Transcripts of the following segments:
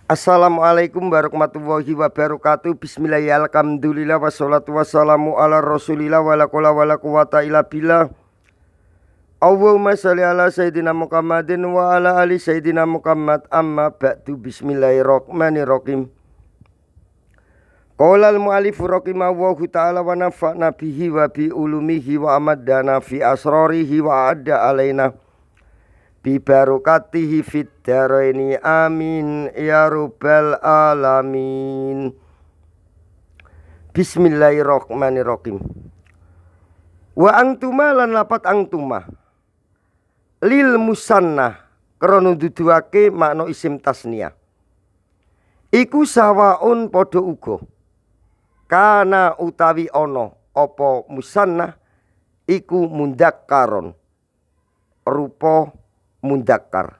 Assalamualaikum warahmatullahi wabarakatuh. Bismillahirrahmanirrahim. Alhamdulillah wassalatu wassalamu ala rasulillah wala quwata illa billah. Allahumma sholli ala sayyidina Muhammadin wa ala ali sayyidina Muhammad. Amma ba'du. Bismillahirrahmanirrahim. Qala al-mu'allif rahimahullahu ta'ala wa nafa'na bihi wa bi ulumihi wa amadana fi asrarihi wa adda alaina bi barokatihi fid dharaini amin ya rabbal alamin. Bismillahirrahmanirrahim. Wa angtuma lan lapat angtuma lil musannah krana duduake makna isim tasniyah iku sawaun padha uga kana utawi ana apa musannah iku mundakkaron rupa mundakkar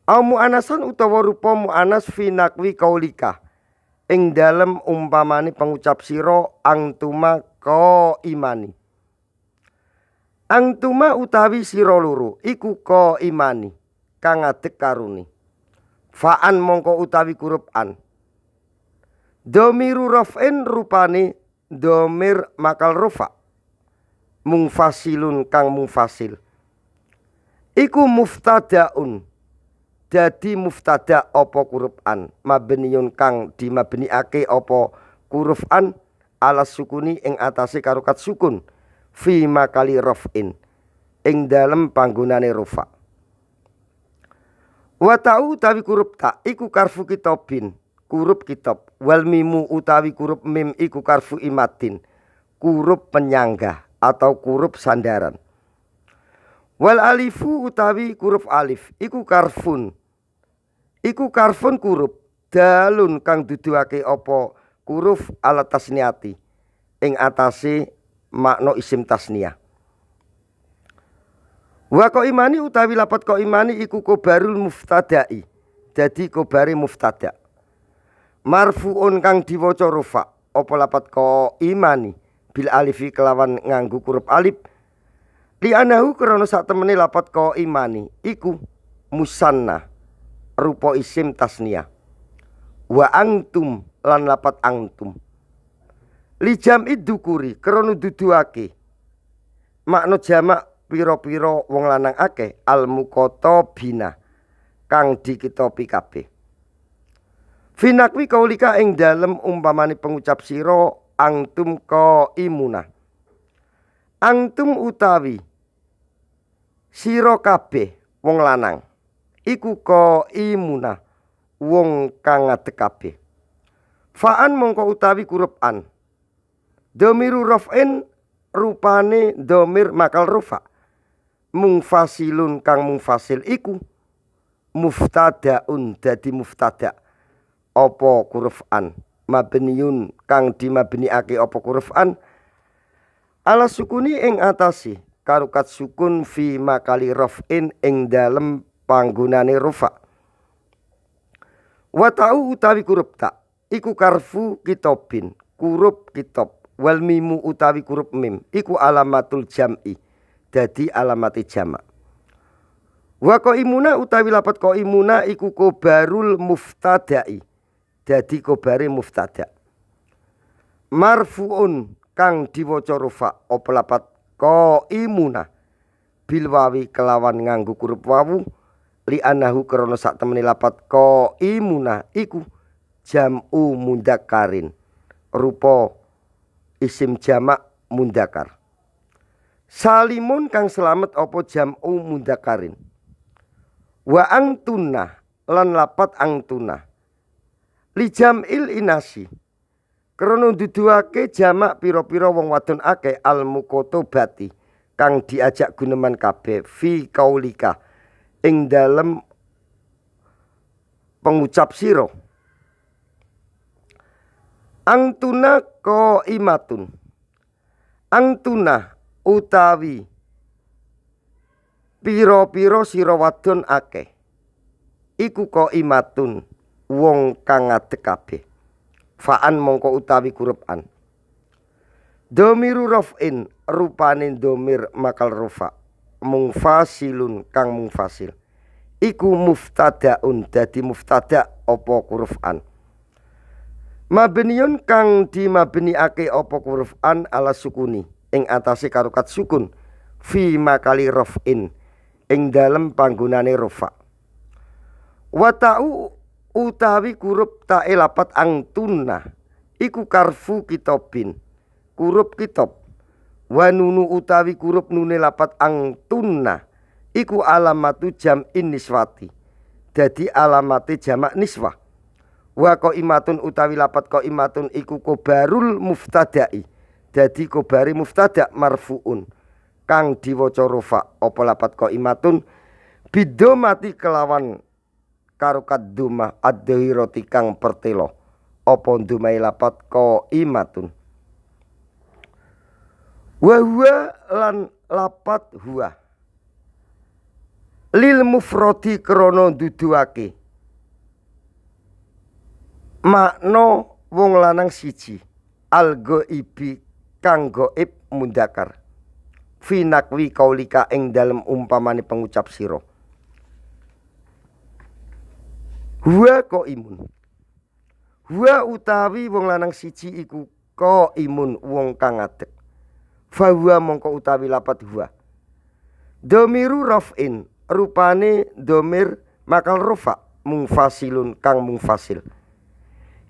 au mu'anasan utawa rupa mu'anas fi naqwi qaulika ing dalem umpamane pengucap sira angtuma ka imani. Angtuma utawi sira loro iku ka imani kang ngadeg karuni fa'an mongko utawi huruf an dhamiru raf'in rupane dhamir makal rufa mungfasilun kang mungfasil iku muftadaun dadi muftada apa huruf an mabniyun kang dimabniake apa huruf an ala sukuni ing atase karo kat sukun fi makali raf'in ing dalem panggonane rufa. Wa ta'u utawi huruf ta iku karfu kitabin huruf kitab wal mimu utawi huruf mim iku karfu imatin huruf penyanggah atau huruf sandaran. Wal alifu utawi huruf alif iku karfun huruf dalun kang duduake apa huruf ala tasniati ing atase makna isim tasniyah. Wa ko imani utawi lapat ko imani iku kobarul muftadai dadi kobare muftada marfuun kang diwaca rufa apa lapat ko imani bil alifi kelawan nganggo huruf alif li anahu krana sak temene lapat ko imani iku musanna rupa isim tasniyah. Wa antum lan lapat antum li jam'i dukuri krana duduake makna jamak pira-pira wong lanang akeh al muqatabina kang dikitopi kabeh fi naqwi qaulika ing dalem umpamane pengucap sira antum qaimuna. Antum utawi sira kabeh wong lanang iku qaimuna wong kang ngadeg kabeh. Fa'an mongko utawi huruf an dhamiru raf'in rupane dhamir makal rufa mungfasilun kang mungfasil iku muftadaun dadi muftada apa huruf an mabniyun kang dimabniake apa huruf an ala sukuni ing atase karo kat sukun fi makali raf'in ing dalem panggonane rufa. Wa ta'u utawi huruf ta iku karfu kitabin huruf kitab wal mimu utawi huruf mim iku alamatul jam'i dadi alamati jamak. Wa qaimuna utawi lapat qaimuna iku kobarul muftadai dadi kobare muftada marfuun kang diwaca rufa apa lapat qaimuna bil wawi kelawan nganggo huruf wawu li anahu krana sak temene lapat qaimuna iku jam'u mundakarin rupa isim jamak mundakar. Salimun kang selamat apa jam'u mundakarin. Wa angtuna lan lapat angtuna li jam'il inasi krana duduake jamak pira-pira wong wadon akeh al muqatabati kang diajak guneman kabeh fi qaulika ing dalem pengucap sira. Angtuna qaimatun. Angtuna utawi pira-pira sira wadon akeh iku qaimatun wong kang ngadeg kabeh. Fa'an mongko utawi huruf an dhamiru raf'in rupane dhamir makal rufa mungfasilun kang mungfasil iku muftadaun dadi muftada apa huruf an. Mabniun kang dimabniake apa huruf an ala sukuni ing atase karokat sukun fi makali raf'in ing dalem panggonane rafa. Wa ta'u utawi huruf ta'e lapat angtuna iku karfu kitabin huruf kitab. Wa nunu utawi huruf nune lapat angtuna iku alamatu jam'in niswati dadi alamate jamak niswah. Wa qaimatun utawi lapat qaimatun iku kobarul muftada'i dadi kobari muftada marfuun kang diwaca rafa apa lapat qaimatun bidomati kelawan karokat doma ad-dhahirati kang pertelo apa domai lapat qaimatun. Wa huwa lan lapat huwa lil mufradi krana duduake makna wong lanang siji al ghaibi kang gaib mundakar fi nakwi kaulika ing dalem umpamane pengucap sira. Huwa qaimun huwa utawi wong lanang siji iku qaimun wong kang ngadeg. Fa huwa mongko utawi lapat huwa dhamiru raf'in rupane dhamir makal rafa mungfasilun kang mungfasil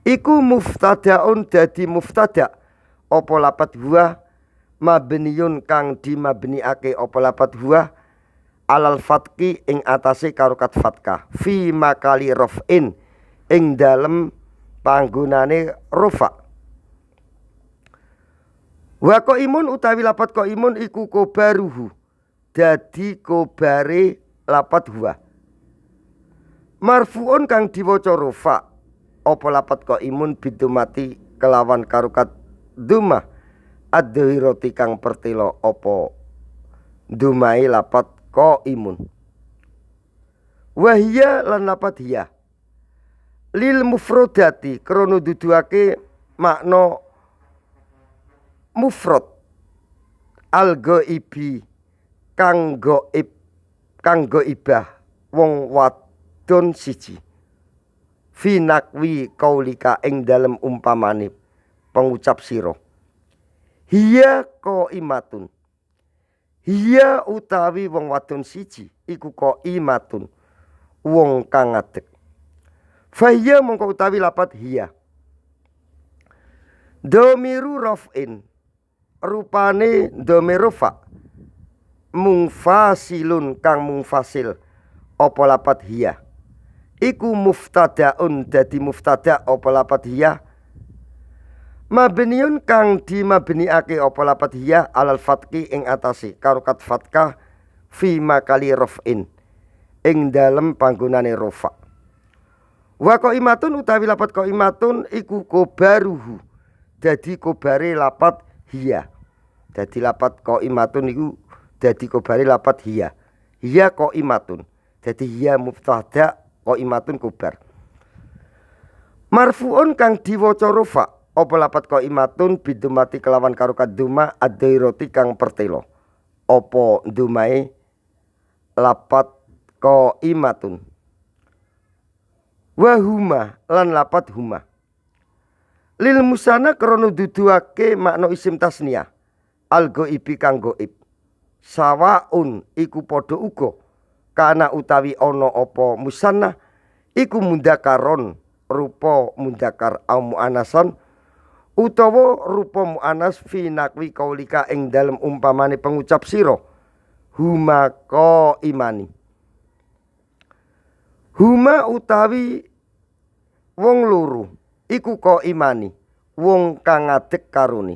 iku muftadaun dadi muftada apa lapat huwa mabniyun kang dimabniake apa lapat huwa alal fatki ing atase karokat fatkah fi makali raf'in ing dalem panggonane rafa. Wa qaimun utawi lapat qaimun iku kobaruhu dadi kobare lapat huwa marfuun kang diwaca rafa apa lapat qaimun bidomati kelawan karokat doma ad-dhahirati kang pertelo apa domai lapat qaimun. Wa hiya lan lapat hiya lil mufradati krana duduake makna mufrad al ghaibi kang gaibah wong wadon siji fi nakwi kaulika ing dalem umpamane pengucap sira. Hiya qaimatun hiya utawi wong wadon siji iku qaimatun wong kang ngadeg. Fa hiya mongko utawi lapat hiya dhamiru raf'in rupane dhamir rafa mungfasilun kang mungfasil apa lapat hiya iku muftadaun dadi muftada apa lapat hiya mabniun kang dimabniake apa lapat hiya alal fatki ing atase karokat fatkah fi makali raf'in ing dalem panggonane rafa. Wa qaimatun utawi lapat qaimatun iku kobaruhu dadi kobare lapat hiya dadi lapat qaimatun iku dadi kobare lapat hiya hiya qaimatun dadi hiya muftada qaimatun kobar marfuun kang diwaca rafa apa lapat qaimatun bidomati kelawan karokat doma ad-dhahirati kang pertelo apa domae lapat qaimatun. Wa huma lan lapat huma lil musana krana duduake makna isim tasniyah al ghaibi kang gaib sawaun iku padha uga kana utawi ana apa musanna iku mundakaron rupa mundakar au muanasan utawa rupa muanas fi nakwi kaulika ing dalem umpamane pengucap sira huma qaimani. Huma utawi wong loro iku qaimani wong kang ngadeg karone.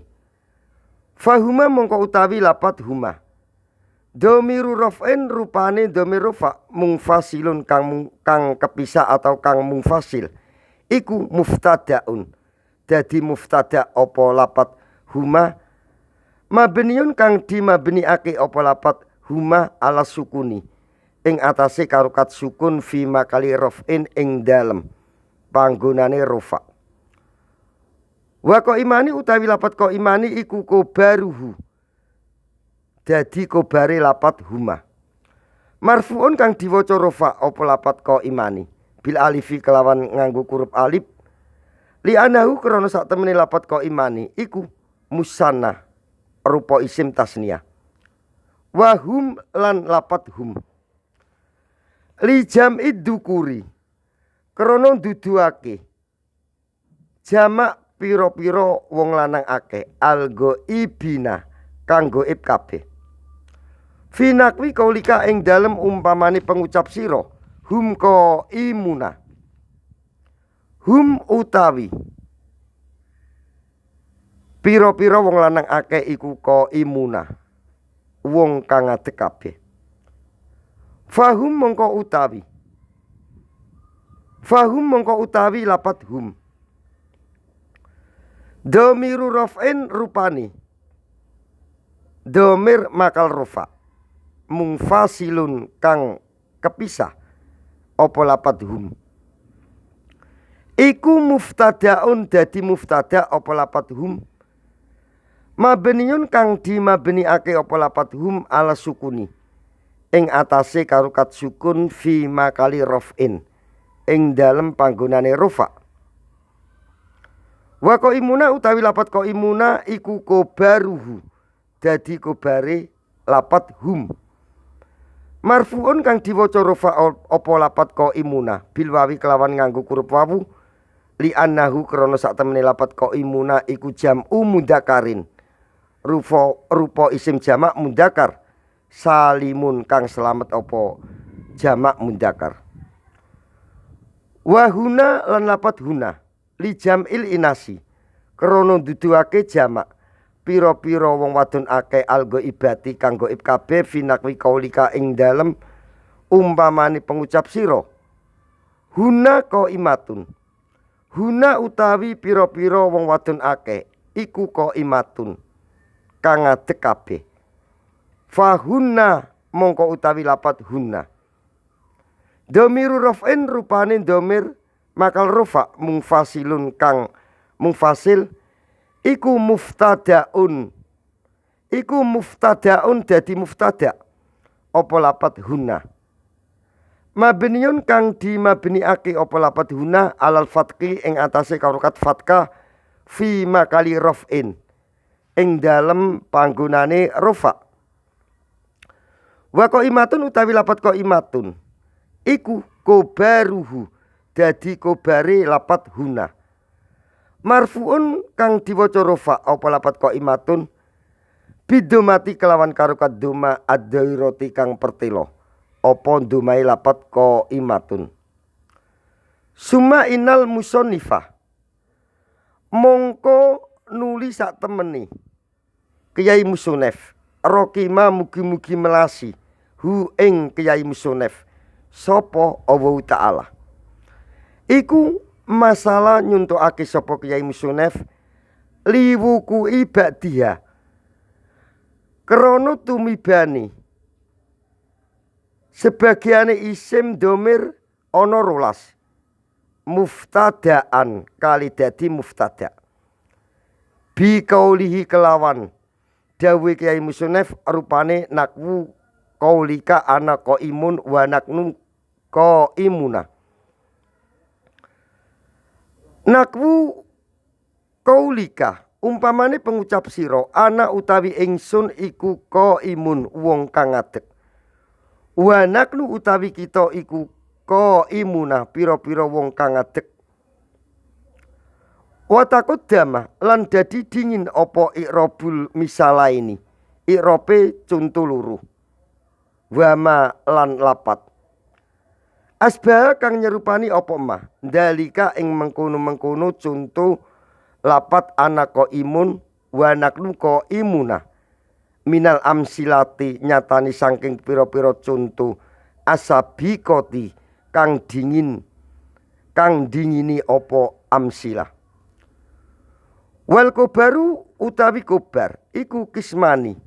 Fahuma mongko utawi lapat huma dhamiru raf'in rupane dhamir rafa mungfasilun kang kepisah atau kang mungfasil iku muftadaun dadi muftada apa lapat huma mabniun kang dimabniake apa lapat huma ala sukuni ing atase karokat sukun fi makali raf'in ing dalem panggonane rafa. Wa qaimani utawi lapat qaimani iku kobaruhu dadi kobare lapat huma Marfuun kang diwaca rafa apa lapat ko imani bil alifi kelawan nganggo huruf alif li anahu krana sak temene lapat ko imani iku musanna rupa isim tasniyah wahum lan lapat hum li jam'i dukuri krana duduake jamak pira-pira wong lanang akeh algo ibina kang goib kabeh finakwi kaulika ing dalem umpamane pengucap sira hum ko imuna hum utawi pira-pira wong lanang akeh iku ko imuna wong kang ngadeg kabeh fahum mongko utawi lapat hum dhamiru raf'in rupani dhamir makal rufa mungfasilun kang kepisah apa lapat hum iku muftadaun dadi muftada apa lapat hum mabniun kang dimabniake apa lapat hum ala sukuni ing atase karukat sukun fi makali raf'in ing dalem panggonane rufa wa ko imuna utawi lapat ko imuna iku kobaruhu dadi kobare lapat hum marfuun kang diwaca rafa apa lapat ko imuna bil wawi kelawan nganggo huruf wawu li annahu krana sak temene lapat ko imuna iku jam'u mudakarin rupa isim jamak mudakar salimun kang selamat apa jamak mudakar wa huna lan lapat huna li jam'il inasi krana duduake jamak pira-pira wong wadon akeh algo ibati kang goib kabeh finakwi kaulika ing dalem umpamane pengucap sira huna qaimatun huna utawi pira-pira wong wadon akeh iku qaimatun kang ngadeg kabeh fahunna mongko utawi lapat hunna dhamiru raf'in rupane dhamir makal rufa mungfasilun kang mungfasil iku muftadaun dadi muftada apa lapat hunna mabniun kang dimabniake apa lapat hunna alal fatqi ing atase karukat fatkah fi makali raf'in ing dalem panggonane rufa wa qaimatun utawi lapat qaimatun iku kobaruhu dadi kobare lapat huna marfuun kang diwaca rafa apa lapat qaimatun bidomati kelawan karukat doma ad-dhairati kang pertelo apa domai lapat qaimatun summa innal musannifah mongko nuli sak temeni Kyai Musonef rokima mugi-mugi melasi hu ing Kyai Musonef sapa Allah Ta'ala iku masalah nyuntukake sapa Kyai Musonef liwuku ibadiah krana tumibani sebagiane isim domir ana 12 muftadaan kali dadi muftada bi kaulihi kelawan dawe Kyai Musonef rupane nakwu kaulika ana qaimun wa naknu qaimuna nakwu kaulika umpamane pengucap sira ana utawi ingsun iku qaimun wong kang ngadeg wa naknu utawi kita iku qaimuna pira-pira wong kang ngadeg wa taqaddama lan dadi dingin apa i'rabul misala ini i'rabe conto loro wa ma lan lapat asbah kang nyerupani apa mah dalika ing mengkono-mengkono conto lapat ana qaimun wa naknu qaimuna minal amsilati nyatani saking pira-pira conto asabiqati kang dingini apa amsilah wal kobaru utawi kobar iku kismani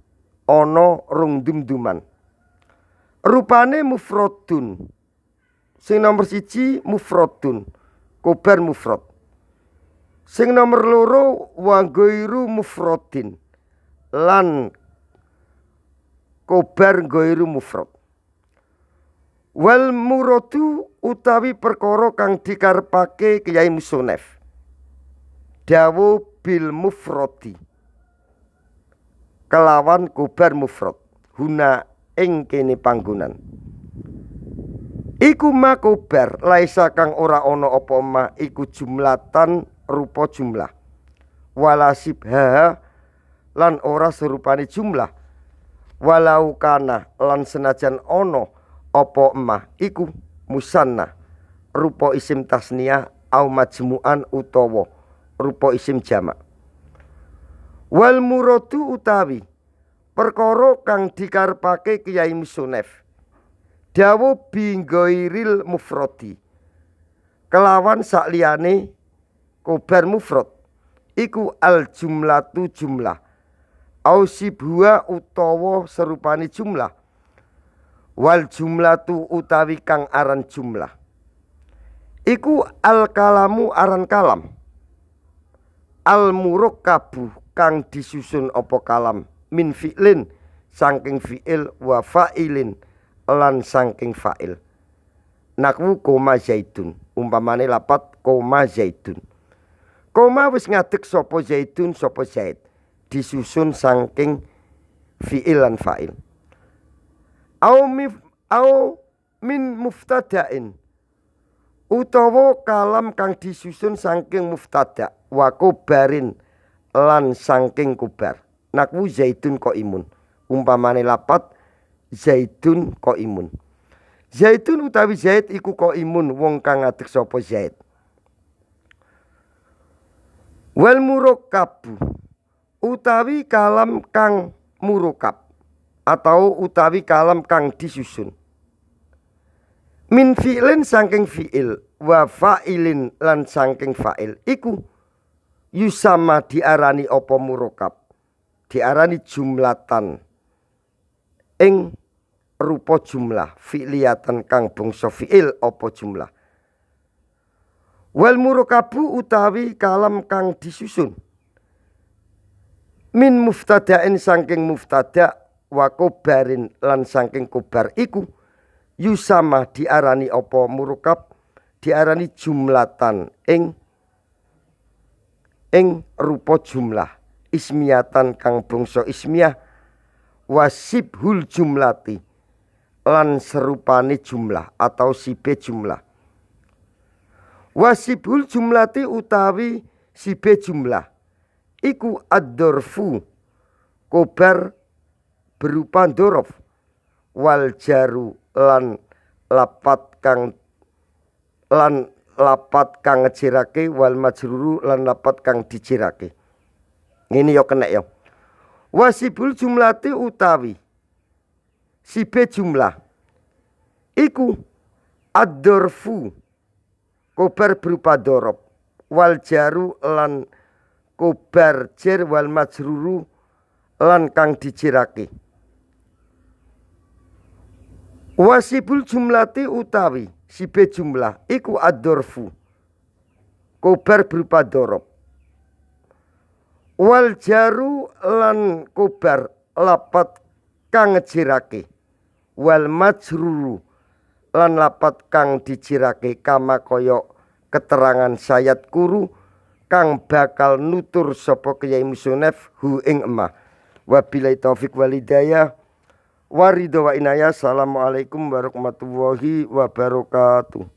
ana rung dumduman rupane mufradun sing nomor 1 mufradun kobar mufrad sing nomor 2 wa ghairu mufradin lan kobar ghairu mufrad Wal muradu utawi perkara kang dikarepake Kyai Musonef dawuh bil mufradi kelawan kobar mufrad huna ing kene panggonan iku makobar laisa kang ora ana apa ma iku jumlatan rupa jumlah wala sibha lan ora serupane jumlah walau kana lan senajan ana apa ma iku musanna rupa isim tasniyah au majmu'an utawa rupa isim jamak. Wal muradu utawi perkara kang dikarepake Kyai Musonef dawuh binggairil mufradi kelawan sakliyane kobar mufrad iku al jumlatu jumlah au sibwa utawa serupane jumlah wal jumlatu utawi kang aran jumlah iku al kalamu aran kalam al murakkabu kang disusun apa kalam min fi'lin saking fi'il wa fa'ilin lan saking fa'il nakwu koma zaidun umpamane lapat koma zaidun koma wis ngadeg sapa zaidun sapa zaid disusun saking fi'il lan fa'il au min muftada'in utawa kalam kang disusun saking muftada wa kobarin lan saking kobar nakwu zaidun qaimun umpamane lapat zaidun qaimun zaidun utawi zaid iku qaimun wong kang ngadeg sapa zaid wal murakkabu utawi kalam kang murakkab atau utawi kalam kang disusun min fi'lin saking fi'il wa fa'ilin lan saking fa'il iku yusama diarani apa murakkab diarani jumlatan ing rupa jumlah fi'liyatan kang bangsa fi'il apa jumlah wal murakkabu utawi kalam kang disusun min muftada'in saking muftada wa kobarin lan saking kobar iku yusama diarani apa murakkab diarani jumlatan ing rupa jumlah ismiyatan kang bangsa ismiyah wasibhul jumlati lan serupane jumlah atau sibe jumlah wasibhul jumlati utawi sibe jumlah iku ad-dorfu kobar berupa dorof wal jaru lan lapat kang ngejirake wal majruru lan lapat kang dijirake ngene yo kena yo wasibul jumlati utawi sibe jumlah iku ad-dorfu kobar berupa dorof wal jaru lan kobar jer wal majruru lan kang dijirake wasibul jumlati utawi sibe jumlah iku ad-dorfu kobar berupa dorof wal jaru lan kobar lapat kang ngejirake wal majruru lan lapat kang dijirake kama koyok keterangan sayat kuru kang bakal nutur sapa Kyai Musonef hu ing emah wabillahi taufik walhidayah waridho wa inayah. Assalamualaikum warahmatullahi wabarakatuh.